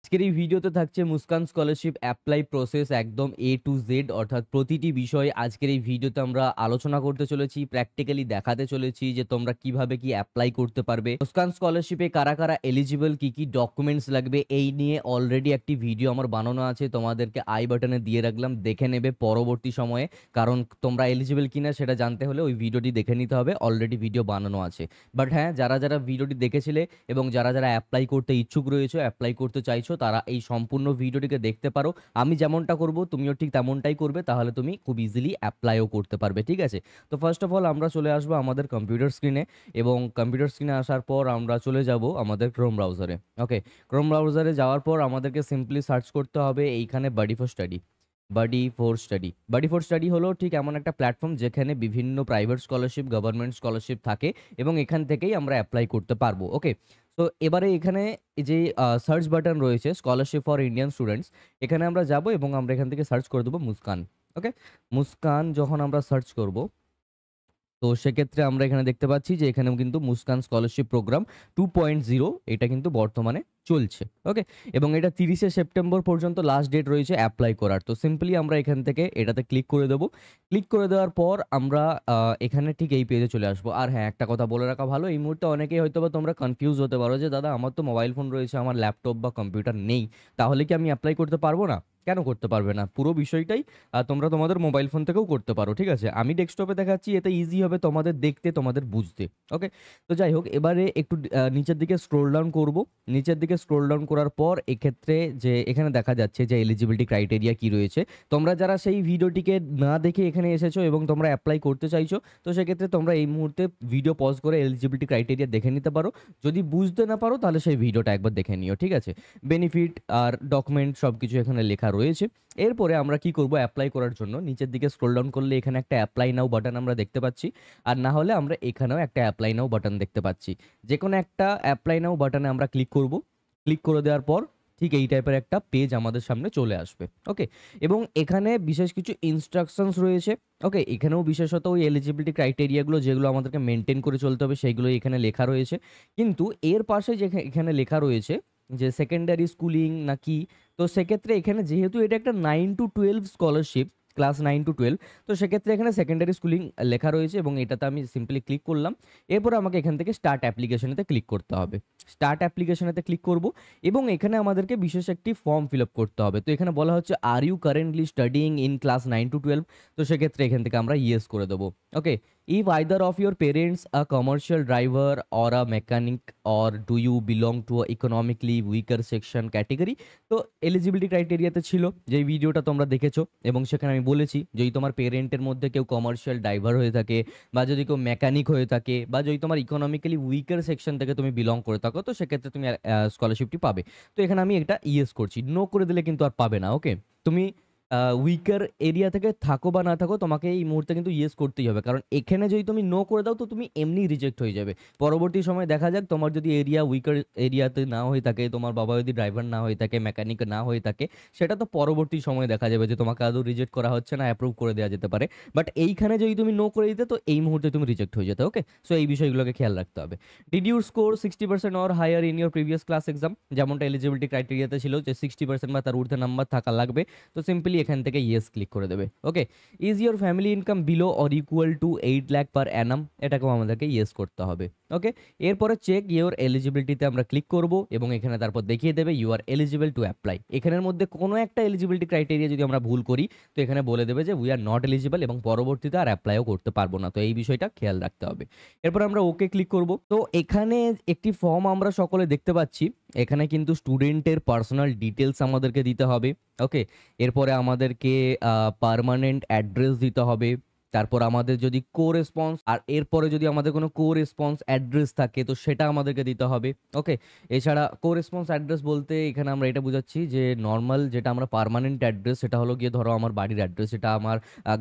আজকের এই ভিডিওতে থাকছে মুস্কান স্কলারশিপ অ্যাপ্লাই প্রসেস একদম এ টু জেড, অর্থাৎ প্রতিটি বিষয় আজকের এই ভিডিওতে আমরা আলোচনা করতে চলেছি, প্র্যাকটিক্যালি দেখাতে চলেছি যে তোমরা কিভাবে কি অ্যাপ্লাই করতে পারবে, মুস্কান স্কলারশিপে কারা কারা এলিজিবল, কি কি ডকুমেন্টস লাগবে, এই নিয়ে অলরেডি একটি ভিডিও আমার বানানো আছে, তোমাদেরকে আই বাটনে দিয়ে রাখলাম, দেখে নেবে পরবর্তী সময়ে। কারণ তোমরা এলিজিবল কিনা সেটা জানতে হলে ওই ভিডিওটি দেখে নিতে হবে, অলরেডি ভিডিও বানানো আছে। বাট হ্যাঁ, যারা যারা ভিডিওটি দেখেছিলে এবং যারা যারা অ্যাপ্লাই করতে ইচ্ছুক রয়েছে, অ্যাপ্লাই করতে চাইছো, তারা এই সম্পূর্ণ ভিডিওটিকে দেখতে পারো। আমি যেমনটা করব তুমিও ঠিক তেমনটাই করবে, তাহলে তুমি খুব ইজিলি অ্যাপ্লাইও করতে পারবে। ঠিক আছে, তো ফার্স্ট অফ অল আমরা চলে আসবো আমাদের কম্পিউটার স্ক্রিনে, এবং কম্পিউটার স্ক্রিনে আসার পর আমরা চলে যাব আমাদের ক্রোম ব্রাউজারে। ওকে, ক্রোম ব্রাউজারে যাওয়ার পর আমাদেরকে সিম্পলি সার্চ করতে হবে এইখানে বাডি ফর স্টাডি। বাডি ফর স্টাডি হলো ঠিক এমন একটা প্ল্যাটফর্ম যেখানে বিভিন্ন প্রাইভেট স্কলারশিপ, গভর্নমেন্ট স্কলারশিপ থাকে, এবং এখান থেকেই আমরা অ্যাপ্লাই করতে পারবো। ওকে, তো এবারে এখানে এই যে সার্চ বাটন রয়েছে স্কলারশিপ ফর ইন্ডিয়ান স্টুডেন্টস, এখানে আমরা যাব এবং আমরা এখান থেকে সার্চ করে দেবো মুস্কান। ওকে, মুস্কান যখন আমরা সার্চ করব, তো সেক্ষেত্রে আমরা এখানে দেখতে পাচ্ছি যে এখানেও কিন্তু মুস্কান স্কলারশিপ প্রোগ্রাম 2.0 এটা কিন্তু বর্তমানে চলছে। ওকে, এবং এটা 30শে সেপ্টেম্বর পর্যন্ত লাস্ট ডেট রয়েছে অ্যাপ্লাই করার। তো সিম্পলি আমরা এখান থেকে এটাতে ক্লিক করে দেবো। ক্লিক করে দেওয়ার পর আমরা এখানে ঠিক এই পেজে চলে আসবো। আর হ্যাঁ, একটা কথা বলে রাখা ভালো, এই মুহূর্তে অনেকেই হয়তো বা তোমরা কনফিউজ হতে পারো যে দাদা আমার তো মোবাইল ফোন রয়েছে, আমার ল্যাপটপ বা কম্পিউটার নেই, তাহলে কি আমি অ্যাপ্লাই করতে পারবো না? কেন করতে পারবে না? পুরো বিষয়টাই তোমরা তোমাদের মোবাইল ফোন থেকেও করতে পারো। ঠিক আছে, আমি ডেস্কটপে দেখাচ্ছি, এতে ইজি হবে তোমাদের দেখতে, তোমাদের বুঝতে। ওকে, তো যাই হোক, এবারে একটু নিচের দিকে স্ক্রোল ডাউন করব। নিচের দিকে স্ক্রোল ডাউন করার পর এক্ষেত্রে যে এখানে দেখা যাচ্ছে যে এলিজিবিলিটি ক্রাইটেরিয়া কি রয়েছে, তোমরা যারা সেই ভিডিওটিকে না দেখে এখানে এসেছো এবং তোমরা অ্যাপ্লাই করতে চাইছো, তো সেক্ষেত্রে তোমরা এই মুহূর্তে ভিডিও পজ করে এলিজিবিলিটি ক্রাইটেরিয়া দেখে নিতে পারো। যদি বুঝতে না পারো তাহলে সেই ভিডিওটা একবার দেখে নিও। ঠিক আছে, বেনিফিট আর ডকুমেন্ট সব কিছু এখানে লেখা রয়েছে। এরপরে আমরা কি করব, অ্যাপ্লাই করার জন্য নিচের দিকে স্ক্রোল ডাউন করলে এখানে একটা অ্যাপ্লাই নাও বাটন আমরা দেখতে পাচ্ছি, আর না হলে আমরা এখানেও একটা অ্যাপ্লাই নাও বাটন দেখতে পাচ্ছি। যে কোনো একটা অ্যাপ্লাই নাও বাটনে আমরা ক্লিক করব। ক্লিক করে দেওয়ার পর ঠিক এই টাইপের একটা পেজ আমাদের সামনে চলে আসবে। ওকে, এবং এখানে বিশেষ কিছু ইনস্ট্রাকশনস রয়েছে। ওকে, এখানেও বিশেষত ওই এলিজিবিলিটি ক্রাইটেরিয়াগুলো যেগুলো আমাদেরকে মেনটেন করে চলতে হবে সেইগুলো এখানে লেখা রয়েছে। কিন্তু এর পাশে যে এখানে লেখা রয়েছে যে সেকেন্ডারি স্কুলিং নাকি, তো সেক্ষেত্রে এখানে যেহেতু এটা একটা 9 to 12 স্কলারশিপ, ক্লাস 9 to 12, তো সেক্ষেত্রে এখানে সেকেন্ডারি স্কুলিং লেখা রয়েছে, এবং এটাতে আমি সিম্পলি ক্লিক করলাম। এরপর আমাকে এখান থেকে স্টার্ট অ্যাপ্লিকেশনেতে ক্লিক করতে হবে। স্টার্ট অ্যাপ্লিকেশনেতে ক্লিক করব, এবং এখানে আমাদেরকে বিশেষ একটি ফর্ম ফিল আপ করতে হবে। তো এখানে বলা হচ্ছে are you currently studying in class 9 to 12, তো সেক্ষেত্রে এখান থেকে আমরা ইয়েস করে দেবো। ওকে, if either of your parents a commercial driver or a mechanic, or do you belong to a economically weaker section category, তো এলিজিবিলিটি ক্রাইটেরিয়াতে ছিল যে ভিডিওটা তোমরা দেখেছো, এবং সেখানে আমি বলেছি যদি তোমার পেরেন্টের মধ্যে কেউ কমার্শিয়াল ড্রাইভার হয়ে থাকে, বা যদি কেউ মেকানিক হয়ে থাকে, বা যদি তোমার ইকোনমিক্যালি উইকার সেকশন থেকে তুমি বিলং করে থাকো, তো সেক্ষেত্রে তুমি স্কলারশিপটি পাবে। তো এখানে আমি এটা ইয়েস করছি, নো করে দিলে কিন্তু আর পাবে না। ওকে, তুমি উইকার এরিয়া থেকে থাকো বা না থাকো, তোমাকে এই মুহূর্তে কিন্তু ইয়েস করতেই হবে, কারণ এখানে যদি তুমি নো করে দাও তো তুমি এমনি রিজেক্ট হয়ে যাবে। পরবর্তী সময় দেখা যাক তোমার যদি এরিয়া উইকার এরিয়াতে না হয়ে থাকে, তোমার বাবা যদি ড্রাইভার না হয়ে থাকে, মেকানিক না হয়ে থাকে, সেটা তো পরবর্তী সময় দেখা যাবে যে তোমাকে আদৌ রিজেক্ট করা হচ্ছে না, অ্যাপ্রুভ করে দেওয়া যেতে পারে। বাট এইখানে যদি তুমি নো করে দিতে, তো এই মুহূর্তে তুমি রিজেক্ট হয়ে যেতে। ওকে, সো এই বিষয়গুলোকে খেয়াল রাখতে হবে। Did your score 60% or higher in your previous class exam, যেমনটা এলিজিবিলিটি ক্রাইটেরিয়াতে ছিল যে 60% বা তার ঊর্ধ্বে নাম্বার থাকা লাগবে, তো সিম্পলি এখান থেকে ইয়েস ক্লিক করে দেবে। Okay, is your family income below or equal to 8 lakh per annum, এটাকেও আমাদেরকে ইয়েস করতে হবে। ওকে, এরপরে চেক ইউর এলিজিবিলিটিতে আমরা ক্লিক করব, এবং এখানে তারপর দেখিয়ে দেবে you are eligible to apply. এখানের মধ্যে কোনো একটা এলিজিবিলিটি ক্রাইটেরিয়া যদি আমরা ভুল করি, তো এখানে বলে দেবে যে উই আর নট এলিজিবল, এবং পরবর্তীতে আর অ্যাপ্লাইও করতে পারবো না। তো এই বিষয়টা খেয়াল রাখতে হবে। এরপর আমরা ওকে ক্লিক করব। তো এখানে একটি ফর্ম আমরা সকলে দেখতে পাচ্ছি, এখানে কিন্তু স্টুডেন্টের পার্সোনাল ডিটেলস আমাদেরকে দিতে হবে। ওকে, এরপরে আমাদেরকে পার্মানেন্ট অ্যাড্রেস দিতে হবে। তারপর আমাদের যদি কো রেসপন্স, আর এরপরে যদি আমাদের কোনো কো রেসপন্স অ্যাড্রেস থাকে তো সেটা আমাদেরকে দিতে হবে। ওকে, এছাড়া কো রেসপন্স অ্যাড্রেস বলতে এখানে আমরা এটা বোঝাচ্ছি যে নর্মাল যেটা আমরা পার্মানেন্ট অ্যাড্রেস, সেটা হলো গিয়ে ধরো আমার বাড়ির অ্যাড্রেস, সেটা আমার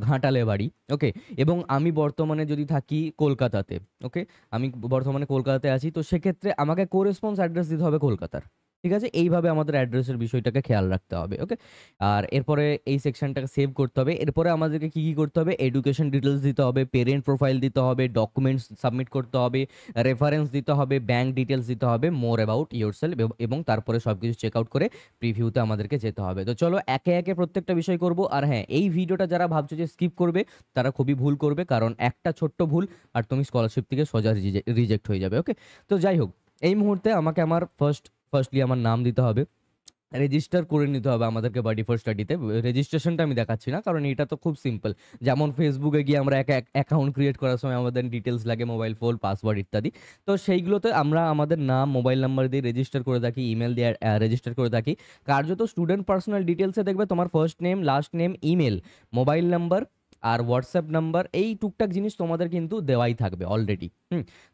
ঘাটালে বাড়ি। ওকে, এবং আমি বর্তমানে যদি থাকি কলকাতাতে, ওকে, আমি বর্তমানে কলকাতাতে আছি, তো সেক্ষেত্রে আমাকে কো রেসপন্স অ্যাড্রেস দিতে হবে কলকাতার। ঠিক আছে? এইভাবে আমাদের অ্যাড্রেসের বিষয়টাকে খেয়াল রাখতে হবে। ওকে? আর এরপরে এই সেকশনটাকে সেভ করতে হবে। এরপরে আমাদেরকে কি করতে হবে? এডুকেশন ডিটেইলস দিতে হবে, পেরেন্ট প্রোফাইল দিতে হবে, ডকুমেন্টস সাবমিট করতে হবে, রেফারেন্স দিতে হবে, ব্যাংক ডিটেইলস দিতে হবে, মোর অ্যাবাউট ইয়োরসেলফ এবং তারপরে সবকিছু চেক আউট করে প্রিভিউতে আমাদেরকে যেতে হবে। তো চলো একে, একে প্রত্যেকটা বিষয় করব। আর হ্যাঁ, এই ভিডিওটা যারা ভাবছো যে স্কিপ করবে, তারা খুবই ভুল করবে। কারণ একটা ছোট্ট ভুল আর তুমি স্কলারশিপ থেকে সোজা রিজেক্ট হয়ে যাবে। ওকে? তো যাই হোক, এই মুহূর্তে আমাকে আমার ফার্স্টলি আমার নাম দিতে হবে। রেজিস্টার করে নিতে হবে আমাদেরকে বাডি ফর স্টাডিতে। রেজিস্ট্রেশনটা আমি দেখাচ্ছি না, কারণ এটা তো খুব সিম্পল। যেমন ফেসবুকে গিয়ে আমরা এক অ্যাকাউন্ট ক্রিয়েট করার সময় আমাদের ডিটেলস লাগে, মোবাইল ফোন, পাসওয়ার্ড ইত্যাদি। তো সেইগুলোতে আমরা আমাদের নাম, মোবাইল নাম্বার দিয়ে রেজিস্টার করে থাকি, ইমেল দিয়ে রেজিস্টার করে থাকি। কার্যত স্টুডেন্ট পার্সোনাল ডিটেলসে দেখবে তোমার first name, last name, email, mobile number আর হোয়াটসঅ্যাপ নাম্বার, এই টুকটাক জিনিস তোমাদের কিন্তু দেওয়াই থাকবে অলরেডি।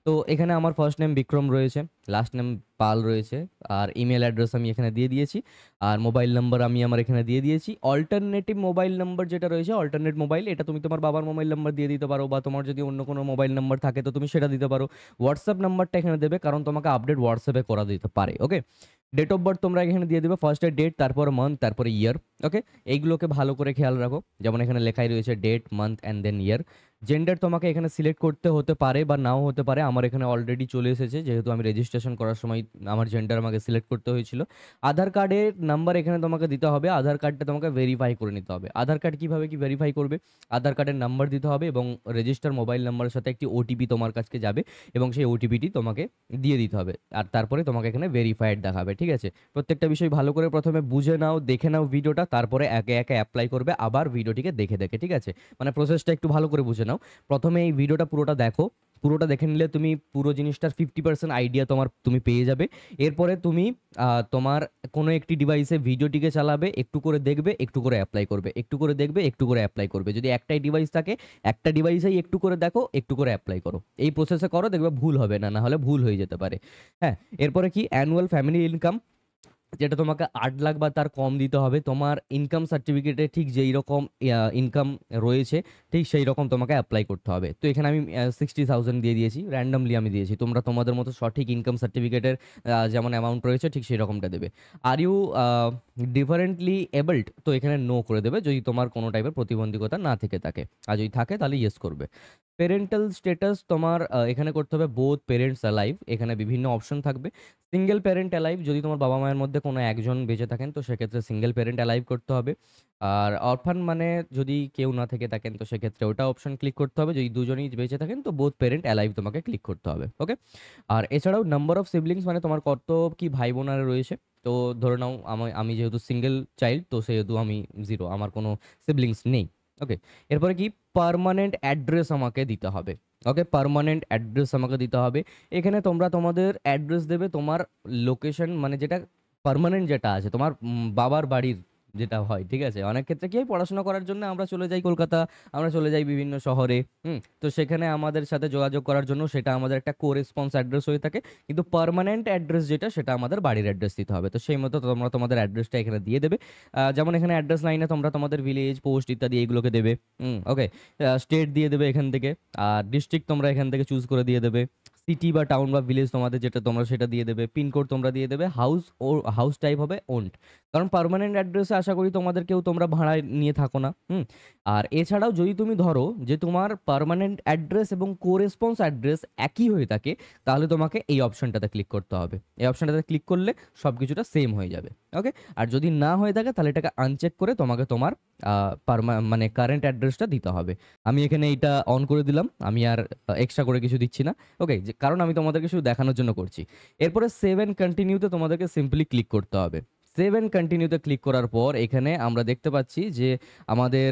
তো এখানে আমার ফার্স্ট নেম বিক্রম রয়েছে, লাস্ট নেম পাল রয়েছে, আর ইমেল অ্যাড্রেস আমি এখানে দিয়ে দিয়েছি, আর মোবাইল নাম্বার আমি আমার এখানে দিয়ে দিয়েছি। অল্টারনেটিভ মোবাইল নাম্বার যেটা রয়েছে, অল্টারনেট মোবাইল, এটা তুমি তোমার বাবার মোবাইল নাম্বার দিয়ে দিতে পারো, বা তোমার যদি অন্য কোনো মোবাইল নাম্বার থাকে তো তুমি সেটা দিতে পারো। হোয়াটসঅ্যাপ নাম্বারটা এখানে দেবে, কারণ তোমাকে আপডেট হোয়াটসঅ্যাপে করা দিতে পারে। ওকে? ডেট অফ বার্থ তোমরা এখানে দিয়ে দেবে, ফার্স্টে ডেট, তারপর মান্থ, তারপরে ইয়ার। ওকে? এইগুলোকে ভালো করে খেয়াল রাখো, যেমন এখানে লেখাই রয়েছে date, month and then year. Gender তোমাকে এখানে সিলেক্ট করতে হতে পারে বা নাও হতে পারে। আমার এখানে অলরেডি চলে এসেছে, যেহেতু আমি রেজিস্ট্রেশন করার সময় আমার জেন্ডার আমাকে সিলেক্ট করতে হয়েছিল। আধার কার্ডের নাম্বার এখানে তোমাকে দিতে হবে, আধার কার্ডটা তোমাকে ভেরিফাই করে নিতে হবে। আধার কার্ড কীভাবে কি ভেরিফাই করবে? আধার কার্ডের নাম্বার দিতে হবে এবং রেজিস্টার মোবাইল নাম্বারের সাথে একটি ওটিপি তোমার কাছে যাবে, এবং সেই ওটিপিটি তোমাকে দিয়ে দিতে হবে। আর তারপরে তোমাকে এখানে ভেরিফাইড দেখাবে। ঠিক আছে? প্রত্যেকটা বিষয় ভালো করে প্রথমে বুঝে নাও, দেখে নাও ভিডিওটা, তারপরে একে একে অ্যাপ্লাই করবে আবার ভিডিওটিকে দেখে দেখে। ঠিক আছে? মানে প্রসেসটা একটু ভালো করে বুঝে নাও। প্রথমে এই ভিডিওটা পুরোটা দেখো, পুরোটা দেখে নিলে তুমি পুরো জিনিসটার 50% আইডিয়া তুমি পেয়ে যাবে। এরপরে তুমি তোমার কোনো একটি ডিভাইসে ভিডিওটিকে চালাবে, একটু করে দেখবে, একটু করে অ্যাপ্লাই করবে, একটু করে দেখবে, একটু করে অ্যাপ্লাই করবে। যদি একটাই ডিভাইস থাকে, একটা ডিভাইসেই একটু করে দেখো, একটু করে অ্যাপ্লাই করো। এই প্রসেসে করো, দেখবে ভুল হবে না, না হলে ভুল হয়ে যেতে পারে। হ্যাঁ, এরপরে কি অ্যানুয়াল ফ্যামিলি ইনকাম, যেটা তোমাকে 8 লাখ বা তার কম দিতে হবে। তোমার ইনকাম সার্টিফিকেটে ঠিক যেই রকম ইনকাম রয়েছে, ঠিক সেই রকম তোমাকে অ্যাপ্লাই করতে হবে। তো এখানে আমি 60,000 দিয়ে দিয়েছি, র্যান্ডমলি আমি দিয়েছি। তোমরা তোমাদের মতো সঠিক ইনকাম সার্টিফিকেটের যেমন অ্যামাউন্ট রয়েছে ঠিক সেই রকমটা দেবে। আর ইউ ডিফারেন্টলি এবলড, তো এখানে নো করে দেবে যদি তোমার কোনো টাইপের প্রতিবন্ধকতা না থেকে থাকে। আর যদি থাকে তাহলে ইয়েস করবে। প্যারেন্টাল স্ট্যাটাস তোমার এখানে করতে হবে বোথ প্যারেন্টস অ্যালাইভ, এখানে বিভিন্ন অপশন থাকবে। সিঙ্গেল প্যারেন্ট অ্যালাইভ, যদি তোমার বাবা মায়ের মধ্যে কোনো একজন বেঁচে থাকেন তো সেক্ষেত্রে সিঙ্গেল প্যারেন্ট অ্যালাইভ করতে হবে। আর অরফান মানে যদি কেউ না থেকে থাকেন তো সেক্ষেত্রে ওটা অপশন ক্লিক করতে হবে। যদি দুজনেই বেঁচে থাকেন তো বোথ প্যারেন্ট অ্যালাইভ তোমাকে ক্লিক করতে হবে। ওকে? আর এছাড়াও নাম্বার অফ সিবলিংস, মানে তোমার কত কি ভাই বোনারা রয়েছে। তো ধরে নাও আমি যেহেতু সিঙ্গেল চাইল্ড, তো সেহেতু আমি জিরো, আমার কোনো সিবলিংস নেই। ওকে? এরপরে কি পার্মানেন্ট অ্যাড্রেস আমাকে দিতে হবে। ওকে? পার্মানেন্ট অ্যাড্রেস আমাকে দিতে হবে। এখানে তোমরা তোমাদের অ্যাড্রেস দেবে, তোমার লোকেশন, মানে যেটা পার্মানেন্ট যেটা আছে তোমার বাবার বাড়ির যেটা হয়। ঠিক আছে? অনেক ক্ষেত্রে কি হয়, পড়াশোনা করার জন্য আমরা চলে যাই কলকাতা, আমরা চলে যাই বিভিন্ন শহরে। তো সেখানে আমাদের সাথে যোগাযোগ করার জন্য সেটা আমাদের একটা কোরেসপন্স অ্যাড্রেস হয়ে থাকে। কিন্তু পার্মানেন্ট অ্যাড্রেস যেটা, সেটা আমাদের বাড়ির অ্যাড্রেস দিতে হবে। তো সেই মতো তোমরা তোমাদের অ্যাড্রেসটা এখানে দিয়ে দেবে। যেমন এখানে অ্যাড্রেস লাইনে তোমরা তোমাদের ভিলেজ, পোস্ট ইত্যাদি এগুলোকে দেবে। ওকে? স্টেট দিয়ে দেবে এখান থেকে, আর ডিস্ট্রিক্ট তোমরা এখান থেকে চুজ করে দিয়ে দেবে। সিটি বা টাউন বা ভিলেজ তোমাদের যেটা তোমরা সেটা দিয়ে দেবে। পিনকোড তোমরা দিয়ে দেবে। হাউস ও হাউস টাইপ হবে ওন্ড, কারণ পার্মানেন্ট অ্যাড্রেসে আশা করি তোমাদের কেউ তোমরা ভাড়ায় নিয়ে থাকো না। আর এছাড়াও যদি তুমি ধরো যে তোমার পার্মানেন্ট অ্যাড্রেস এবং কোরেসপন্স অ্যাড্রেস একই হয়ে থাকে, তাহলে তোমাকে এই অপশনটাতে ক্লিক করতে হবে। এই অপশনটাতে ক্লিক করলে সব কিছুটা সেম হয়ে যাবে। ওকে? আর যদি না হয়ে থাকে তাহলে এটাকে আনচেক করে তোমাকে তোমার মানে কারেন্ট অ্যাড্রেসটা দিতে হবে। আমি এখানে এইটা অন করে দিলাম, আমি আর এক্সট্রা করে কিছু দিচ্ছি না। ওকে? কারণ আমি তোমাদেরকে শুধু দেখানোর জন্য করছি। এরপরে সেভ এন্ড কন্টিনিউতে তোমাদেরকে সিম্পলি ক্লিক করতে হবে। সেভ এন্ড কন্টিনিউতে ক্লিক করার পর এখানে আমরা দেখতে পাচ্ছি যে আমাদের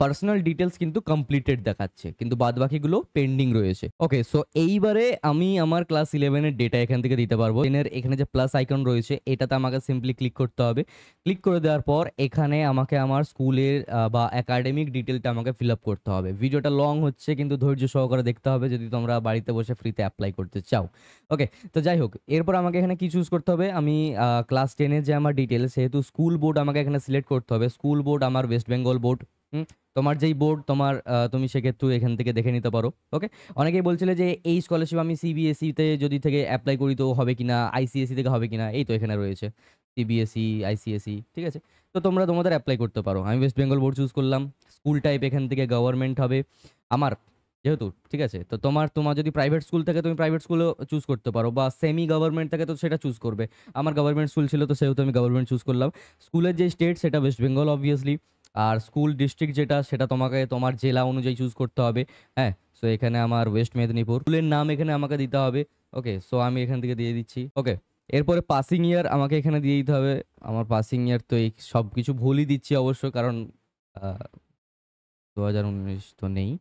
পার্সোনাল ডিটেলস কিন্তু কমপ্লিটেড দেখাচ্ছে, কিন্তু বাদবাকিগুলো পেন্ডিং রয়েছে। ওকে? সো এইবারে আমি আমার ক্লাস 11-এর ডেটা এখান থেকে দিতে পারবো। এখানে যে প্লাস আইকন রয়েছে এটাতে আমাকে সিম্পলি ক্লিক করতে হবে। ক্লিক করে দেওয়ার পর এখানে আমাকে আমার স্কুলের বা একাডেমিক ডিটেলটা আমাকে ফিল আপ করতে হবে। ভিডিওটা লং হচ্ছে, কিন্তু ধৈর্য সহকারে দেখতে হবে যদি তোমরা বাড়িতে বসে ফ্রিতে অ্যাপ্লাই করতে চাও। ওকে? তো যাই হোক, এরপর আমাকে এখানে কি চুজ করতে হবে? আমি ক্লাস 10-এর যে আমার ডিটেলস, সেহেতু স্কুল বোর্ড আমাকে এখানে সিলেক্ট করতে হবে। স্কুল বোর্ড আমার ওয়েস্ট বেঙ্গল বোর্ড। তোমার যেই বোর্ড তোমার তুমি সেক্ষেত্রে এখান থেকে দেখে নিতে পারো। ওকে, অনেকেই বলছিলে যে এই স্কলারশিপ আমি সিবিএসই তে যদি থেকে অ্যাপ্লাই করি তো হবে কিনা, আইসিএসসি থেকে হবে কিনা, এই তো এখানে রয়েছে সিবিএসই, আইসিএসসি, ঠিক আছে। তো তোমরা তোমাদের অ্যাপ্লাই করতে পারো। আমি ওয়েস্ট বেঙ্গল বোর্ড চুজ করলাম। স্কুল টাইপ এখান থেকে গভর্নমেন্ট হবে আমার, যেহেতু, ঠিক আছে। তো তোমার তোমার যদি প্রাইভেট স্কুল থাকে তুমি প্রাইভেট স্কুলও চুজ করতে পারো, বা সেমি গভর্নমেন্ট থাকে তো সেটা চুজ করবে। আমার গভর্নমেন্ট স্কুল ছিল তো সেহেতু আমি গভর্নমেন্ট চুজ করলাম। স্কুলের যে স্টেট সেটা ওয়েস্ট বেঙ্গল অবভিয়াসলি, আর স্কুল ডিস্ট্রিক্ট যেটা সেটা তোমাকে তোমার জেলা অনুযায়ী চুজ করতে হবে। হ্যাঁ, সো এখানে আমার ওয়েস্ট মেদিনীপুর, স্কুলের নাম এখানে আমাকে দিতে হবে। ওকে, সো আমি এখান থেকে দিয়ে দিচ্ছি। ওকে, এরপরে পাসিং ইয়ার আমাকে এখানে দিয়ে দিতে হবে। আমার পাসিং ইয়ার তো এই সব কিছু ভুলই দিচ্ছি অবশ্য, কারণ 2019 তো নেই।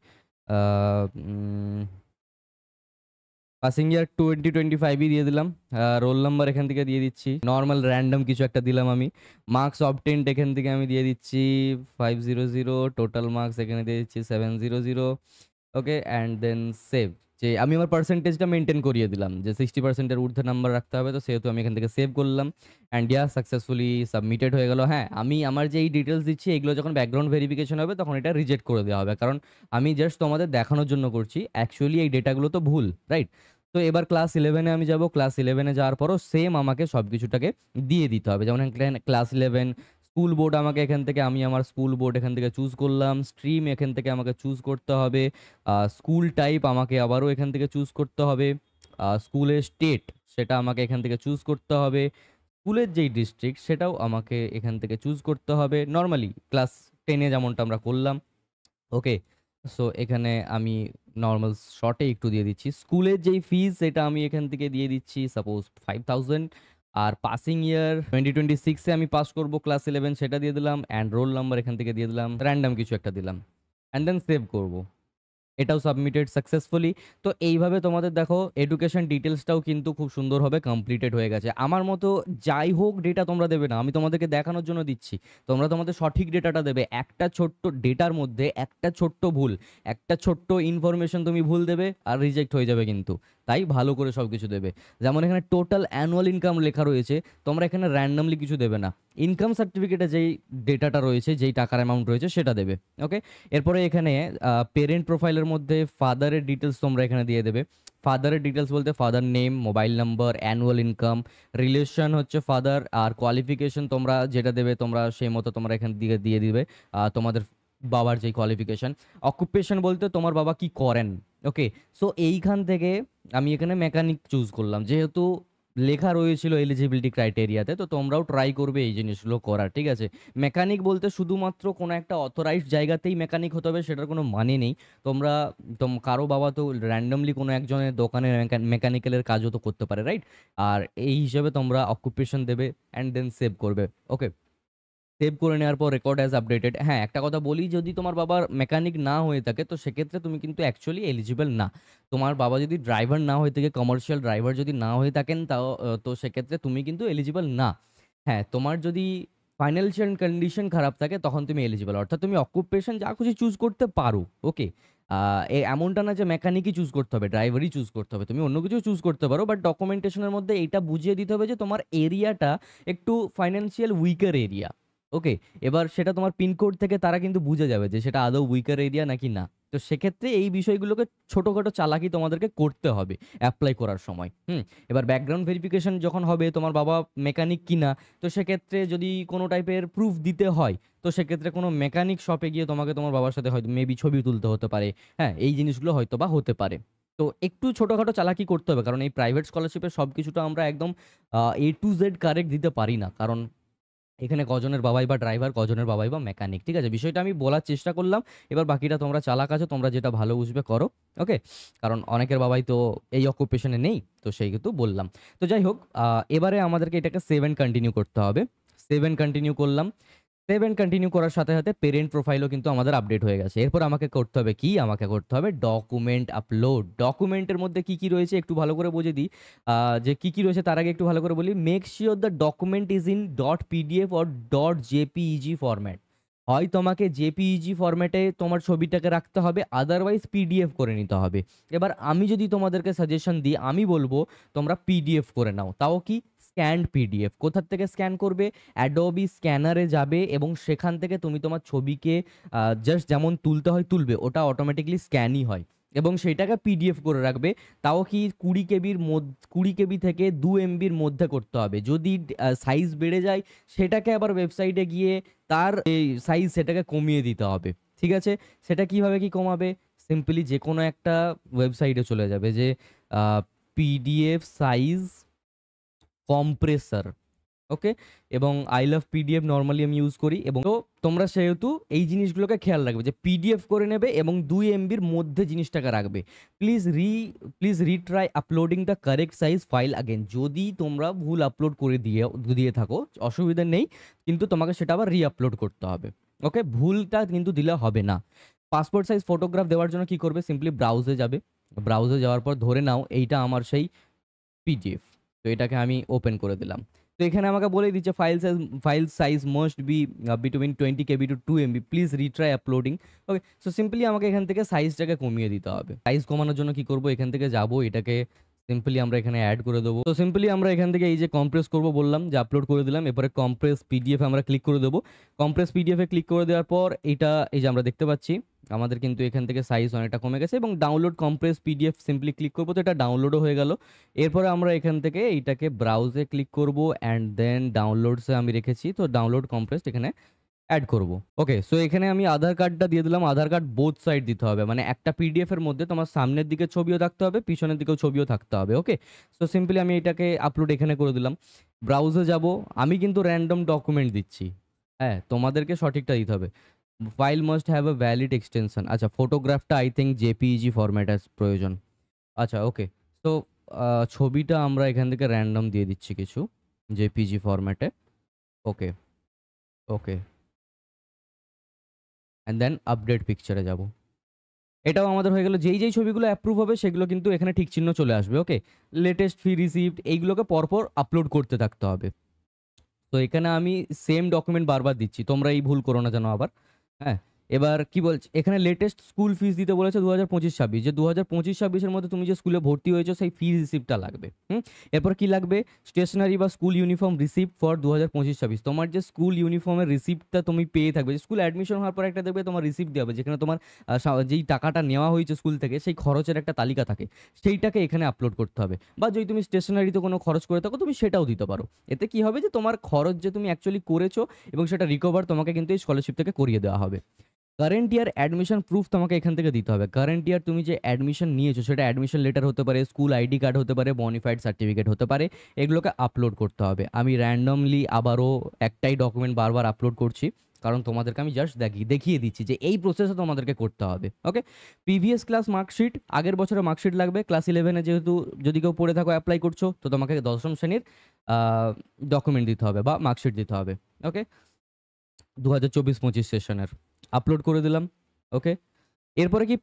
পাসিং ইয়ার 2025ই দিয়ে দিলাম। রোল নাম্বার এখান থেকে দিয়ে দিচ্ছি, নর্মাল র্যান্ডম কিছু একটা দিলাম আমি। মার্কস অবটেন্ড এখান থেকে আমি দিয়ে দিচ্ছি 500, টোটাল মার্কস এখানে দিয়ে দিচ্ছি 700। ওকে, অ্যান্ড দেন সেভ। যে আমি আমার পার্সেন্টেজটা মেনটেন করিয়ে দিলাম যে 60%-এর ঊর্ধ্বে নাম্বার রাখতে হবে, তো সেহেতু আমি এখান থেকে সেভ করলাম। অ্যান্ড ইয়া, সাকসেসফুলি সাবমিটেড হয়ে গেল। হ্যাঁ, আমি আমার যে এই ডিটেলস দিচ্ছি এগুলো যখন ব্যাকগ্রাউন্ড ভেরিফিকেশন হবে তখন এটা রিজেক্ট করে দেওয়া হবে, কারণ আমি জাস্ট তোমাদের দেখানোর জন্য করছি, অ্যাকচুয়ালি এই ডেটাগুলো তো ভুল, রাইট? তো এবার ক্লাস 11-এ আমি যাব। ক্লাস 11-এ যাওয়ার পরও সেম আমাকে সব কিছুটাকে দিয়ে দিতে হবে। যেমন এখানে ক্লাস 11 স্কুল বোর্ড, আমাকে এখান থেকে আমি আমার স্কুল বোর্ড এখান থেকে চুজ করলাম। স্ট্রিম এখান থেকে আমাকে চুজ করতে হবে। স্কুল টাইপ আমাকে আবারও এখান থেকে চুজ করতে হবে। স্কুলের স্টেট সেটা আমাকে এখান থেকে চুজ করতে হবে। স্কুলের যেই ডিস্ট্রিক্ট সেটাও আমাকে এখান থেকে চুজ করতে হবে, নর্মালি ক্লাস 10-এ যেমনটা আমরা করলাম। ওকে, সো এখানে আমি নর্মাল শর্টে একটু দিয়ে দিচ্ছি। স্কুলের যেই ফিজ সেটা আমি এখান থেকে দিয়ে দিচ্ছি সাপোজ 5000। আর পাসিং ইয়ার 2026-এ আমি পাস করব ক্লাস 11 সেটা দিয়ে দিলাম। অ্যান্ড রোল নাম্বার এখান থেকে দিয়ে দিলাম, র্যান্ডম কিছু একটা দিলাম, অ্যান্ড দেন সেভ করব। এটাও সাবমিটেড সাকসেসফুলি। তো এইভাবে তোমাদের দেখো এডুকেশন ডিটেলসটাও কিন্তু খুব সুন্দরভাবে কমপ্লিটেড হয়ে গেছে। আমার মতো যাই হোক ডেটা তোমরা দেবে না, আমি তোমাদেরকে দেখানোর জন্য দিচ্ছি। তোমরা তোমাদের সঠিক ডেটাটা দেবে। একটা ছোট্ট ডেটার মধ্যে একটা ছোট্ট ভুল, একটা ছোট্ট ইনফরমেশন তুমি ভুল দেবে আর রিজেক্ট হয়ে যাবে কিন্তু। তাই ভালো করে সব কিছু দেবে। যেমন এখানে টোটাল অ্যানুয়াল ইনকাম লেখা রয়েছে, তোমরা এখানে র্যান্ডমলি কিছু দেবে না। ইনকাম সার্টিফিকেটে যেই ডেটাটা রয়েছে, যেই টাকার অ্যামাউন্ট রয়েছে সেটা দেবে। ওকে, এরপরে এখানে পেরেন্ট প্রোফাইলের মধ্যে ফাদারের ডিটেলস তোমরা এখানে দিয়ে দেবে। ফাদারের ডিটেলস বলতে father name, mobile number, annual income, relation হচ্ছে ফাদার, আর কোয়ালিফিকেশন তোমরা যেটা দেবে তোমরা সেই মতো তোমরা এখান দিয়ে দিয়ে দিবে তোমাদের বাবার যেই কোয়ালিফিকেশন। অকুপেশন বলতে তোমার বাবা কি করেন। ওকে, সো এইখান থেকে আমি এখানে মেকানিক চুজ করলাম, যেহেতু লেখা রয়েছিল এলিজিবিলিটি ক্রাইটেরিয়াতে, তো তোমরাও ট্রাই করবে এই জিনিসগুলো করার, ঠিক আছে। মেকানিক বলতে শুধুমাত্র কোনো একটা অথরাইজড জায়গাতেই মেকানিক হতে হবে সেটার কোনো মানে নেই। তোমরা কারো বাবা তো র্যান্ডমলি কোনো একজনের দোকানে মেকানিক্যালের কাজও তো করতে পারে, রাইট? আর এই হিসেবে তোমরা অকুপেশন দেবে অ্যান্ড দেন সেভ করবে। ওকে, সেভ করে নেওয়ার পর রেকর্ড অ্যাজ আপডেটেড। হ্যাঁ, একটা কথা বলি, যদি তোমার বাবার মেকানিক না হয়ে থাকে তো সেক্ষেত্রে তুমি কিন্তু অ্যাকচুয়ালি এলিজিবল না। তোমার বাবা যদি ড্রাইভার না হয়ে থাকে, কমার্শিয়াল ড্রাইভার যদি না হয়ে থাকেন, তাও তো সেক্ষেত্রে তুমি কিন্তু এলিজিবল না। হ্যাঁ, তোমার যদি ফাইন্যান্সিয়াল কন্ডিশন খারাপ থাকে তখন তুমি এলিজিবল, অর্থাৎ তুমি অকুপেশন যা খুশি চুজ করতে পারো। ওকে, এমনটা না যে মেকানিকই চুজ করতে হবে, ড্রাইভারই চুজ করতে হবে, তুমি অন্য কিছু চুজ করতে পারো, বাট ডকুমেন্টেশনের মধ্যে এটা বুঝিয়ে দিতে হবে যে তোমার এরিয়াটা একটু ফাইন্যান্সিয়াল উইকার এরিয়া। ওকে, এবার সেটা তোমার পিনকোড থেকে তারা কিন্তু বুঝে যাবে যে সেটা আদৌ উইকার এরিয়া নাকি না। তো সেক্ষেত্রে এই বিষয়গুলোকে ছোটোখাটো চালাকি তোমাদেরকে করতে হবে অ্যাপ্লাই করার সময়। এবার ব্যাকগ্রাউন্ড ভেরিফিকেশন যখন হবে তোমার বাবা মেকানিক কিনা, তো সেক্ষেত্রে যদি কোনো টাইপের প্রুফ দিতে হয় তো সেক্ষেত্রে কোনো মেকানিক শপে গিয়ে তোমাকে তোমার বাবার সাথে হয়তো মেবি ছবি তুলতে হতে পারে। হ্যাঁ, এই জিনিসগুলো হয়তো বা হতে পারে। তো একটু ছোটোখাটো চালাকি করতে হবে, কারণ এই প্রাইভেট স্কলারশিপের সব কিছুটা আমরা একদম A to Z কারেক্ট দিতে পারি না, কারণ এখানে কজনের বাবাই বা ড্রাইভার, কজনের বাবাই বা মেকানিক, ঠিক আছে। বিষয়টা আমি বলার চেষ্টা করলাম। এবার বাকিটা তোমরা চালাক আছো, তোমরা যেটা ভালো বুঝবে করো। ওকে, কারণ অনেকের বাবাই তো এই অকুপেশনে নেই, তো সেই কিন্তু বললাম। তো যাই হোক, এবারে আমাদেরকে এটাকে 7 কন্টিনিউ করতে হবে। 7 কন্টিনিউ করলাম। 7 কন্টিনিউ করার সাথে সাথে পেরেন্ট প্রোফাইলও কিন্তু আমাদের আপডেট হয়ে গেছে। এরপর আমাকে করতে হবে কি, আমাকে করতে হবে ডকুমেন্ট আপলোড। ডকুমেন্টের মধ্যে কি কি রয়েছে একটু ভালো করে বুঝে দিই। যে কি কি রয়েছে তার আগে একটু ভালো করে বলি। Make sure the document is in .pdf or .jpeg format. হয় তোমাকে জেপিইজি ফরম্যাটে তোমার ছবিটাকে রাখতে হবে, আদারওয়াইজ পিডিএফ করে নিতে হবে। এবার আমি যদি তোমাদেরকে সাজেশন দিই, আমি বলবো তোমরা পিডিএফ করে নাও, তাও কি স্ক্যান্ড পিডিএফ। কোথা থেকে স্ক্যান করবে? অ্যাডোবি স্ক্যানারে যাবে এবং সেখান থেকে তুমি তোমার ছবিকে জাস্ট যেমন তুলতে হয় তুলবে, ওটা অটোমেটিকলি স্ক্যানই হয় এবং সেটাকে পিডিএফ করে রাখবে। তাও কি 20 কেবির মধ্যে, 20 কেবি থেকে 2 এমবির মধ্যে করতে হবে। যদি সাইজ বেড়ে যায় সেটাকে আবার ওয়েবসাইটে গিয়ে তার এই সাইজ সেটাকে কমিয়ে দিতে হবে। ঠিক আছে? সেটা কিভাবে কি কমাবে? সিম্পলি যে কোনো একটা ওয়েবসাইটে চলে যাবে যে পিডিএফ সাইজ কম্প্রেসর, ওকে, এবং আই লাভ পিডিএফ নর্মালি আমি ইউজ করি। এবং তো তোমরা সেহেতু এই জিনিসগুলোকে খেয়াল রাখবে যে পিডিএফ করে নেবে এবং 2 এমবির মধ্যে জিনিসটাকে রাখবে। Please retry uploading the correct size file again. যদি তোমরা ভুল আপলোড করে দিয়ে থাকো অসুবিধা নেই, কিন্তু তোমাকে সেটা আবার আপলোড করতে হবে। ওকে, ভুলটা কিন্তু দিলে হবে না। পাসপোর্ট সাইজ ফটোগ্রাফ দেওয়ার জন্য কি করবে? সিম্পলি ব্রাউজে যাবে। ব্রাউজে যাওয়ার পর ধরে নাও এইটা আমার সেই পিডিএফ, তো এটাকে আমি ওপেন করে দিলাম। তো এখানে আমাকে বলে দিচ্ছে file size must be between 20 KB to 2 MB, please retry uploading. Okay, so simply আমাকে এখান থেকে সাইজটাকে কমিয়ে দিতে হবে। সাইজ কমানোর জন্য কি করব? এখান থেকে যাব, এটাকে সিম্পলি আমরা এখানে অ্যাড করে দেবো। তো সিম্পলি আমরা এখান থেকে এই যে কম্প্রেস করব বললাম, যে আপলোড করে দিলাম, এরপরে কম্প্রেস পিডিএফ আমরা ক্লিক করে দেবো। কম্প্রেস পিডিএফে ক্লিক করে দেওয়ার পর এটা এই যে আমরা দেখতে পাচ্ছি আমাদের কিন্তু এখান থেকে সাইজ অনেকটা কমে গেছে এবং download compress PDF simply click করবো, তো এটা ডাউনলোডও হয়ে গেল। এরপরে আমরা এখান থেকে এইটাকে ব্রাউজে ক্লিক করব অ্যান্ড দেন ডাউনলোডসে আমি রেখেছি, তো ডাউনলোড কম্প্রেস এখানে অ্যাড করব। ওকে, সো এখানে আমি আধার কার্ডটা দিয়ে দিলাম। আধার কার্ড বোথ সাইড দিতে হবে, মানে একটা পিডিএফ এর মধ্যে তোমার সামনের দিকে ছবিও থাকতে হবে, পিছনের দিকেও ছবিও থাকতে হবে। ওকে, সো সিম্পলি আমি এটাকে আপলোড এখানে করে দিলাম। ব্রাউজে যাব, আমি কিন্তু র্যান্ডম ডকুমেন্ট দিচ্ছি, হ্যাঁ তোমাদেরকে সঠিকটা দিতে হবে। File must have a valid extension. আচ্ছা, ফটোগ্রাফটা আই থিঙ্ক জেপিইজি ফরম্যাট প্রয়োজন। আচ্ছা, ওকে, তো ছবিটা আমরা এখান থেকে র্যান্ডম দিয়ে দিচ্ছি কিছু জেপিজি ফরম্যাটে। ওকে, ওকে, অ্যান্ড দেন আপডেট পিকচারে যাব। এটাও আমাদের হয়ে গেল। যেই যেই ছবিগুলো অ্যাপ্রুভ হবে সেগুলো কিন্তু এখানে ঠিক চিহ্ন চলে আসবে। ওকে, লেটেস্ট ফি রিসিভড এইগুলোকে পরপর আপলোড করতে থাকতে হবে। তো এখানে আমি সেম ডকুমেন্ট বারবার দিচ্ছি, তোমরা এই ভুল করো না যেন আবার। হ্যাঁ, এবার কি বলছে এখানে? লেটেস্ট স্কুল ফিস দিতে বলেছে 2025-26, যে 2025-26-এর মধ্যে তুমি যে স্কুলে ভর্তি হয়েছো সেই ফি রিসিপ্টটা লাগবে। এরপর কি লাগবে? স্টেশনারি বা স্কুল ইউনিফর্ম রিসিপ্ট ফর 2025-26। তোমার যে স্কুল ইউনিফর্মের রিসিপ্টটা তুমি পেয়ে থাকবে, যে স্কুল অ্যাডমিশন হওয়ার পর একটা দেখবে তোমার রিসিপ্ট দেওয়া হবে, যেখানে তোমার যেই টাকাটা নেওয়া হয়েছে স্কুল থেকে সেই খরচের একটা তালিকা থাকে, সেইটাকে এখানে আপলোড করতে হবে। বা যদি তুমি স্টেশনারিতে কোনো খরচ করে থাকো তুমি সেটাও দিতে পারো। এতে কি হবে? যে তোমার খরচ যে তুমি অ্যাকচুয়ালি করেছো এবং সেটা রিকভার তোমাকে কিন্তু এই স্কলারশিপ থেকে করিয়ে দেওয়া হবে। কারেন্ট ইয়ার অ্যাডমিশন প্রুফ তোমাকে এখান থেকে দিতে হবে। কারেন্ট ইয়ার তুমি যে অ্যাডমিশন নিয়েছো সেটা অ্যাডমিশন লেটার হতে পারে, স্কুল আইডি কার্ড হতে পারে, বনিফাইড সার্টিফিকেট হতে পারে, এগুলোকে আপলোড করতে হবে। আমি র্যান্ডমলি আবারও একটাই ডকুমেন্ট বারবার আপলোড করছি, কারণ তোমাদেরকে আমি জাস্ট দেখিয়ে দিচ্ছি যে এই প্রসেসে তোমাদেরকে করতে হবে। ওকে, প্রিভিয়াস ক্লাস মার্কশিট, আগের বছরের মার্কশিট লাগবে। ক্লাস 11-এ যেহেতু যদি কেউ পড়ে থাকো অ্যাপ্লাই করছো, তো তোমাকে 10ম শ্রেণীর ডকুমেন্ট দিতে হবে বা মার্কশিট দিতে হবে। ওকে, 2024-25 সেশনের আপলোড করে দিলাম। ওকে, এরপরে কি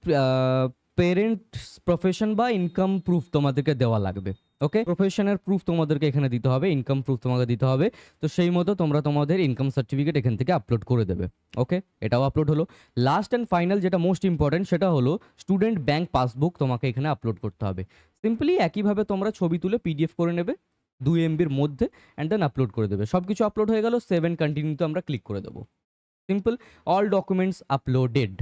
পেরেন্ট প্রফেশন বা ইনকাম প্রুফ তোমাদেরকে দেওয়া লাগবে। ওকে, প্রফেশনের প্রুফ তোমাদেরকে এখানে দিতে হবে, ইনকাম প্রুফ তোমাকে দিতে হবে। তো সেই মতো তোমরা তোমাদের ইনকাম সার্টিফিকেট এখান থেকে আপলোড করে দেবে। ওকে, এটাও আপলোড হলো। লাস্ট অ্যান্ড ফাইনাল যেটা মোস্ট ইম্পর্টেন্ট সেটা হলো স্টুডেন্ট ব্যাংক পাসবুক তোমাকে এখানে আপলোড করতে হবে। সিম্পলি একইভাবে তোমরা ছবি তুলে পিডিএফ করে নেবে 2 এমবির মধ্যে অ্যান্ড দেন আপলোড করে দেবে। সব কিছু আপলোড হয়ে গেল, সেভ এন্ড কন্টিনিউতে আমরা ক্লিক করে দেবো। Simple, all documents uploaded.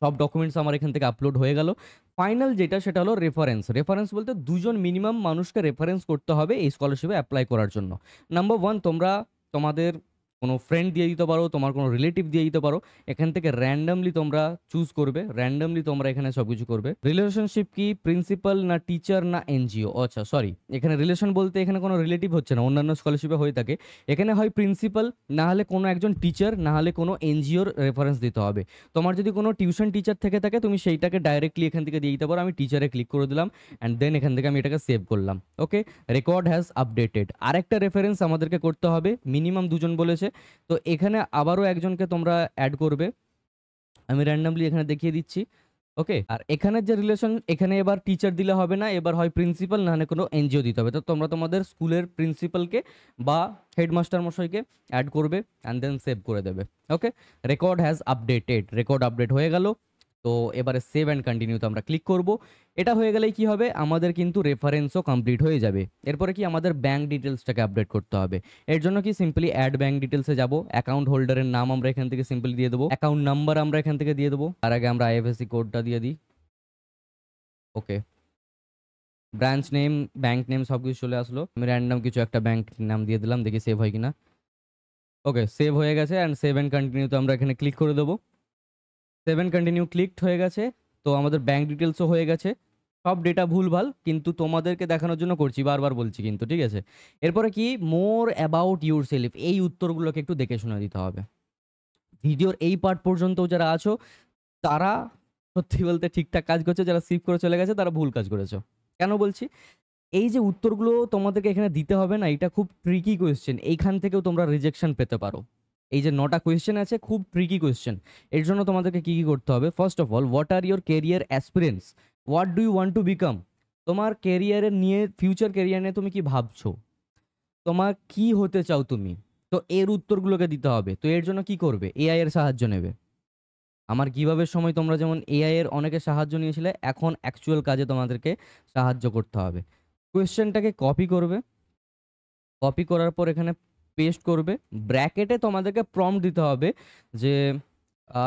সব ডকুমেন্টস আমার এখান থেকে আপলোড হয়ে গেল। ফাইনাল যেটা সেটা হলো রেফারেন্স। রেফারেন্স বলতে দুজন মিনিমাম মানুষকে রেফারেন্স করতে হবে এই স্কলারশিপে অ্যাপ্লাই করার জন্য। নাম্বার 1, তোমরা তোমাদের কোনো ফ্রেন্ড দিয়ে দিতে পারো, তোমার কোনো রিলেটিভ দিয়ে দিতে পারো। এখান থেকে র্যান্ডমলি তোমরা চুজ করবে, র্যান্ডমলি তোমরা এখানে সব কিছু করবে। রিলেশনশিপ কি প্রিন্সিপাল না টিচার না এনজিও? আচ্ছা সরি, এখানে রিলেশন বলতে এখানে কোনো রিলেটিভ হচ্ছে না, অন্যান্য স্কলারশিপে হয়ে থাকে। এখানে হয় প্রিন্সিপাল, না হলে কোনো একজন টিচার, না হলে কোনো এনজিওর রেফারেন্স দিতে হবে। তোমার যদি কোনো টিউশন টিচার থেকে থাকে তুমি সেইটাকে ডাইরেক্টলি এখান থেকে দিয়ে দিতে পারো। আমি টিচারে ক্লিক করে দিলাম অ্যান্ড দেন এখান থেকে আমি এটাকে সেভ করলাম। ওকে, রেকর্ড হ্যাজ আপডেটেড। আরেকটা রেফারেন্স আমাদেরকে করতে হবে, মিনিমাম দুজন বলেছে, তো এখানে আবারও একজনকে তোমরা অ্যাড করবে। আমি র্যান্ডমলি এখানে দেখিয়ে দিচ্ছি। ওকে, আর এখানের যে রিলেশন, এখানে এবার টিচার দিলে হবে না, এবার হয় প্রিন্সিপাল না হলে কোনো এনজিও দিতে হবে। তো তোমরা তোমাদের স্কুলের প্রিন্সিপালকে বা হেডমাস্টার মশাইকে অ্যাড করবে অ্যান্ড দেন সেভ করে দেবে। Okay, record has updated, record update হয়ে গেল। তো এবারে সেভ অ্যান্ড কন্টিনিউতে আমরা ক্লিক করব। এটা হয়ে গেলেই কি হবে, আমাদের কিন্তু রেফারেন্সও কমপ্লিট হয়ে যাবে। এরপরে কি আমাদের ব্যাঙ্ক ডিটেলসটাকে আপডেট করতে হবে। এর জন্য কি সিম্পলি অ্যাড ব্যাঙ্ক ডিটেলসে যাব। অ্যাকাউন্ট হোল্ডারের নাম আমরা এখান থেকে সিম্পলি দিয়ে দেবো, অ্যাকাউন্ট নাম্বার আমরা এখান থেকে দিয়ে দেবো। তার আগে আমরা আইএফএসসি কোডটা দিয়ে দিই। ওকে, ব্রাঞ্চ নেম, ব্যাঙ্ক নেম সব কিছু চলে আসলো। আমি র্যান্ডম কিছু একটা ব্যাঙ্ক নাম দিয়ে দিলাম, দেখি সেভ হয় কিনা। ওকে, সেভ হয়ে গেছে অ্যান্ড সেভ অ্যান্ড কন্টিনিউতে আমরা এখানে ক্লিক করে দেবো। সেভ অ্যান্ড কন্টিনিউ ক্লিকড হয়ে গেছে। তো আমাদের ব্যাঙ্ক ডিটেলসও হয়ে গেছে। সব ডেটা ভুলভাল, কিন্তু তোমাদেরকে দেখানোর জন্য করছি, বারবার বলছি কিন্তু, ঠিক আছে। এরপরে কি মোর অ্যাবাউট ইউর সেলফ, এই উত্তরগুলোকে একটু দেখে শুনে দিতে হবে। ভিডিওর এই পার্ট পর্যন্ত যারা আছো তারা সত্যি বলতে ঠিকঠাক কাজ করছো, যারা স্কিপ করে চলে গেছে তারা ভুল কাজ করেছো। কেন বলছি, এই যে উত্তরগুলো তোমাদেরকে এখানে দিতে হবে না, এটা খুব ট্রিকি কোয়েশ্চেন, এইখান থেকেও তোমরা রিজেকশন পেতে পারো। এই যে 9টা কোয়েশ্চেন আছে, খুব ট্রিকি কোয়েশ্চেন। এর জন্য তোমাদেরকে কি কি করতে হবে, first of all, what are your career aspirants, what do you want to become. তোমার কেরিয়ারের নিয়ে, ফিউচার কেরিয়ার নিয়ে তুমি কি ভাবছো, তোমার কি হতে চাও তুমি, তো এর উত্তরগুলোকে দিতে হবে। তো এর জন্য কি করবে, এআই এর সাহায্য নেবে। আমার গিভআওয়ের সময় তোমরা যেমন এআই এর অনেকে সাহায্য নিয়েছিলে, এখন অ্যাকচুয়াল কাজে তোমাদেরকে সাহায্য করতে হবে। কোয়েশ্চেনটাকে কপি করবে, কপি করার পর এখানে পেস্ট করবে। ব্র্যাকেটে তোমাদেরকে প্রম্পট দিতে হবে যে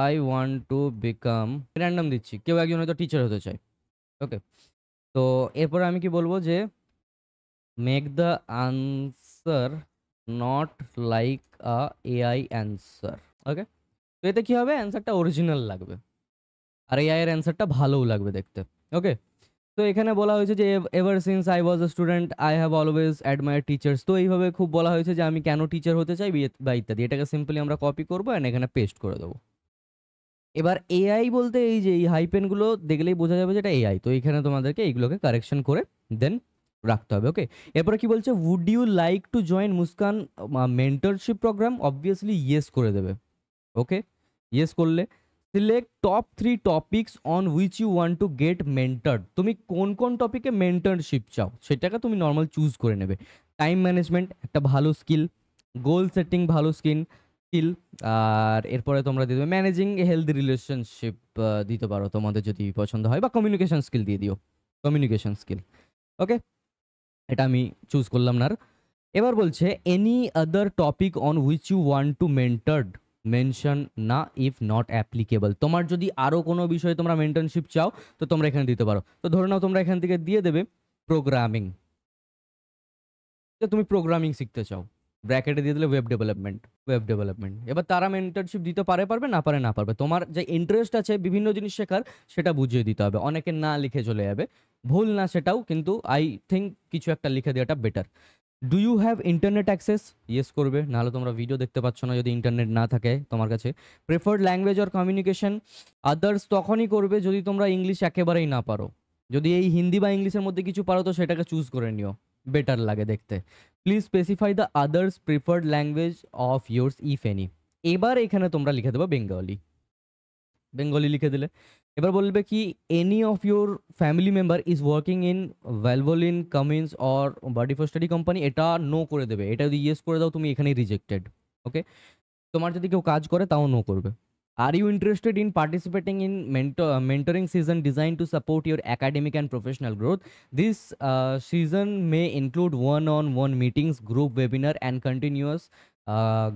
I want to become, random দিচ্ছি, কেউ একজন হয়তো টিচার হতে চায়। ওকে, তো এরপরে আমি কি বলবো যে make the answer not like a AI answer. Okay, তো এতে কি হবে, অ্যান্সারটা অরিজিনাল লাগবে আর এআই এর অ্যান্সারটা ভালোও লাগবে দেখতে। ওকে, তো এখানে বলা হয়েছে যে ever since I was a student I have always admire teachers. তো এইভাবে খুব বলা হয়েছে যে আমি কেন টিচার হতে চাই বা ইত্যাদি। এটাকে সিম্পলি আমরা কপি করবো অ্যান্ড এখানে পেস্ট করে দেবো। এবার এআই বলতে এই যে এই হাইপেনগুলো দেখলেই বোঝা যাবে যে এটা এআই। তো এখানে তোমাদেরকে এইগুলোকে কারেকশন করে দেন রাখতে হবে। ওকে, এরপরে কি বলছে, would you like to join Muskan mentorship program, obviously yes করে দেবে। ওকে, ইয়েস করলে select top 3 topics on which you want to get mentored. তুমি কোন কোন টপিকে মেন্টরশিপ চাও সেটাকে তুমি নর্মাল চুজ করে নেবে। টাইম ম্যানেজমেন্ট একটা ভালো স্কিল, গোল সেটিং ভালো স্কিল, আর এরপরে তোমরা দিয়ে দেবে ম্যানেজিং হেলদি রিলেশনশিপ, দিতে পারো তোমাদের যদি পছন্দ হয়, বা কমিউনিকেশন স্কিল দিয়ে দিও, কমিউনিকেশন স্কিল। ওকে, এটা আমি চুজ করলাম না আর। এবার বলছে any other topic on which you want to mentored mention না ইফ নট অ্যাপ্লিকেবল। তোমার যদি আরও কোনো বিষয়ে তোমরা মেন্টরশিপ চাও তো তোমরা এখানে দিতে পারো। তো ধরে নাও তোমরা এখান থেকে দিয়ে দেবে প্রোগ্রামিং, তো তুমি প্রোগ্রামিং শিখতে চাও, ব্র্যাকেটে দিয়ে দিলে ওয়েব ডেভেলপমেন্ট। এবার তারা মেন্টরশিপ দিতে পারবে, না পারবে, তোমার যে ইন্টারেস্ট আছে বিভিন্ন জিনিস শেখার সেটা বুঝিয়ে দিতে হবে। অনেকে না লিখে চলে যাবে, ভুল না সেটাও, কিন্তু আই থিঙ্ক কিছু একটা লিখে দেওয়াটা better. Do you have internet access, yes করবে, নাহলে তোমরা ভিডিও দেখতে পাচ্ছ না যদি ইন্টারনেট না থাকে তোমার কাছে। Preferred language or communication, others তখনই করবে যদি তোমরা ইংলিশ একেবারেই না পারো। যদি এই হিন্দি বা ইংলিশের মধ্যে কিছু পারো তো সেটাকে চুজ করে নিও, বেটার লাগে দেখতে। Please specify the others preferred language of yours if any. এবার এখানে তোমরা লিখে দেবো বেঙ্গলি লিখে দিলে। এবার বলবে কি any of your family member is working in Valvoline Cummins or buddy for study company, এটা নো করে দেবে। এটা যদি ইয়েস করে দাও তুমি এখানেই রিজেক্টেড। ওকে, তোমার যদি কেউ কাজ করে তাও নো করবে। Are you interested in participating in mentoring season design to support your academic and professional growth, this season may include one on one meetings, group webinar and continuous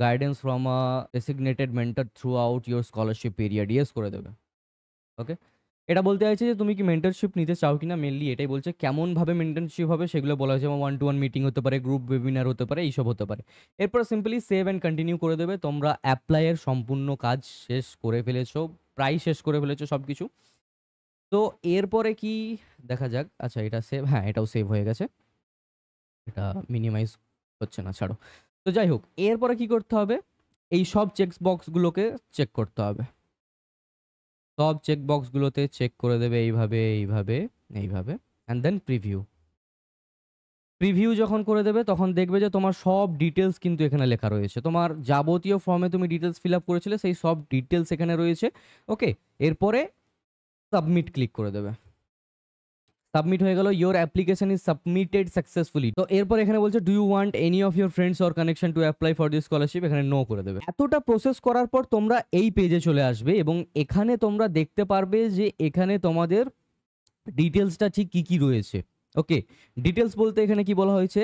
guidance from a designated mentor through your scholarship period, yes করে দেবে। ওকে, এটা বলতে চাইছে যে তুমি কি mentorship নিতে চাও কিনা, মেনলি এটাই বলছে। কেমনভাবে মেন্টরশিপ হবে সেগুলো বলা হয়েছে, যেমন 1-to-1 মিটিং হতে পারে, গ্রুপ ওয়েবিনার হতে পারে, এইসব হতে পারে। এরপর সিম্পলি সেভ অ্যান্ড কন্টিনিউ করে দেবে। তোমরা অ্যাপ্লাইয়ের সম্পূর্ণ কাজ শেষ করে ফেলেছো, প্রায় শেষ করে ফেলেছো সব কিছু। তো এরপরে কি দেখা যাক, আচ্ছা এটা সেভ, হ্যাঁ এটাও সেভ হয়ে গেছে, এটা মিনিমাইজ হচ্ছে না, ছাড়ো। তো যাই হোক, এরপরে কি করতে হবে, এই সব চেক বক্সগুলোকে চেক করতে হবে। সব চেক বক্সগুলোতে চেক করে দেবে এইভাবে অ্যান্ড দেন প্রিভিউ যখন করে দেবে তখন দেখবে যে তোমার সব ডিটেলস কিন্তু এখানে লেখা রয়েছে। তোমার যাবতীয় ফর্মে তুমি ডিটেলস ফিল আপ করেছিলে সেই সব ডিটেলস এখানে রয়েছে। ওকে, এরপরে সাবমিট ক্লিক করে দেবে। সাবমিট হয়ে গেল, your application is submitted successfully. তো এরপর এখানে বলছে do you want any of your friends or connection to apply for this scholarship, এখানে নো করে দেবে। এতটা প্রসেস করার পর তোমরা এই পেজে চলে আসবে এবং এখানে তোমরা দেখতে পারবে যে এখানে তোমাদের ডিটেলসটা ঠিক কি কি রয়েছে। ওকে, ডিটেলস বলতে এখানে কি বলা হয়েছে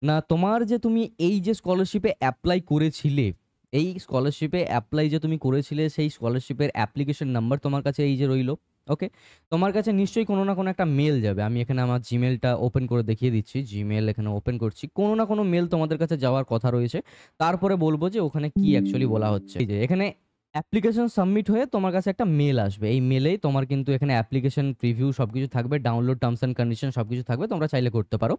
না, তোমার যে তুমি এই যে স্কলারশিপে অ্যাপ্লাই করেছিলে, এই স্কলারশিপে অ্যাপ্লাই যে তুমি করেছিলে সেই স্কলারশিপের অ্যাপ্লিকেশন নাম্বার তোমার কাছে এই যে রইলো। ওকে, তোমার কাছে নিশ্চয়ই কোনো না কোনো একটা মেল যাবে। আমি এখানে আমার জিমেলটা ওপেন করে দেখিয়ে দিচ্ছি, জিমেল এখানে ওপেন করছি। কোনো না কোনো মেল তোমাদের কাছে যাওয়ার কথা রয়েছে, তারপরে বলবো যে ওখানে কি অ্যাকচুয়ালি বলা হচ্ছে। এই যে এখানে অ্যাপ্লিকেশন সাবমিট হয়ে তোমার কাছে একটা মেল আসবে, এই মেলেই তোমার কিন্তু এখানে অ্যাপ্লিকেশন প্রিভিউ সব কিছু থাকবে, ডাউনলোড টার্মস অ্যান্ড কন্ডিশন সব কিছু থাকবে, তোমরা চাইলে করতে পারো।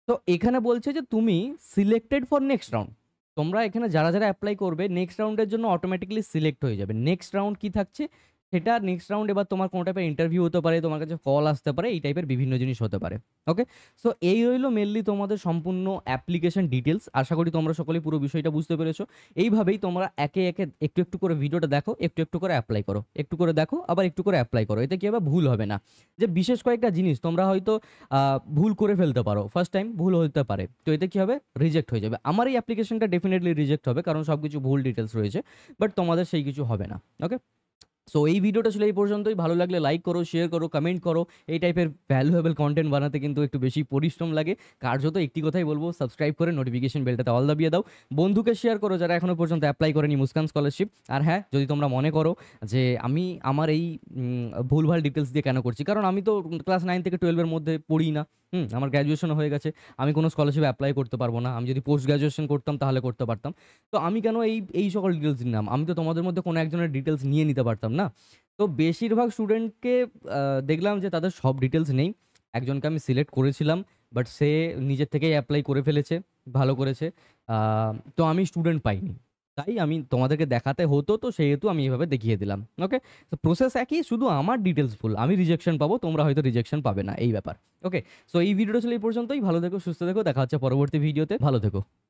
তো এখানে বলছে যে তুমি সিলেক্টেড ফর নেক্সট রাউন্ড। তোমরা এখানে যারা যারা অ্যাপ্লাই করবে নেক্সট রাউন্ডের জন্য অটোমেটিক্যালি সিলেক্ট হয়ে যাবে। নেক্সট রাউন্ড কি থাকছে সেটা নেক্সট রাউন্ড, এবার তোমার কোনো টাইপের ইন্টারভিউ হতে পারে, তোমার কাছে কল আসতে পারে, এই টাইপের বিভিন্ন জিনিস হতে পারে। ওকে, সো এই রইলো মেনলি তোমাদের সম্পূর্ণ অ্যাপ্লিকেশন ডিটেলস। আশা করি তোমরা সকলেই পুরো বিষয়টা বুঝতে পেরেছো। এইভাবেই তোমরা একে একে একটু একটু করে ভিডিওটা দেখো, একটু একটু করে অ্যাপ্লাই করো, একটু করে দেখো আবার একটু করে অ্যাপ্লাই করো। এতে কি হবে, ভুল হবে না। যে বিশেষ কয়েকটা জিনিস তোমরা হয়তো ভুল করে ফেলতে পারো, ফার্স্ট টাইম ভুল হতে পারে, তো এতে কি হবে, রিজেক্ট হয়ে যাবে। আমার এই অ্যাপ্লিকেশনটা ডেফিনেটলি রিজেক্ট হবে, কারণ সব কিছু ভুল ডিটেলস রয়েছে, বাট তোমাদের সেই কিছু হবে না। ওকে, সো এই ভিডিওটা ছিল এই পর্যন্তই। ভালো লাগলে লাইক করো, শেয়ার করো, কমেন্ট করো। এই টাইপের ভ্যালুয়েবল কন্টেন্ট বানাতে কিন্তু একটু বেশি পরিশ্রম লাগে। কার্যত একটি কথাই বলবো, সাবস্ক্রাইব করে নোটিফিকেশন বেলটাতে অল দাবিয়ে দাও। বন্ধুকে শেয়ার করো যারা এখনো পর্যন্ত অ্যাপ্লাই করেনি মুস্কান স্কলারশিপ। আর হ্যাঁ, যদি তোমরা মনে করো যে আমি আমার এই ভুলভাল ডিটেলস দিয়ে কেন করছি, কারণ আমি তো ক্লাস 9 থেকে 12-এর মধ্যে পড়ি না। আমার গ্র্যাজুয়েশন হয়ে গেছে, আমি কোনো স্কলারশিপ অ্যাপ্লাই করতে পারবো না। আমি যদি পোস্ট গ্র্যাজুয়েশন করতাম তাহলে করতে পারতাম। তো আমি কেন এই এই সকল ডিটেলস নিলাম? আমি তো তোমাদের মধ্যে কোনো একজনের ডিটেলস নিয়ে নিতে পারতাম না? তো বেশিরভাগ স্টুডেন্টকে দেখলাম যে তাদের সব ডিটেলস নেই। একজনকে আমি সিলেক্ট করেছিলাম, বাট সে নিজের থেকেই অ্যাপ্লাই করে ফেলেছে, ভালো করেছে। তো আমি স্টুডেন্ট পাইনি, তাই আমি তোমাদেরকে দেখাতে হতো, তো সেহেতু আমি এভাবে দেখিয়ে দিলাম। ওকে, তো প্রসেস একই, শুধু আমার ডিটেলস ভুল, আমি রিজেকশন পাবো, তোমরা হয়তো রিজেকশন পাবে না, এই ব্যাপার। ওকে, সো এই ভিডিওটা ছিল এই পর্যন্তই। ভালো থেকো, সুস্থ থেকো, দেখা হচ্ছে পরবর্তী ভিডিওতে। ভালো থেকো।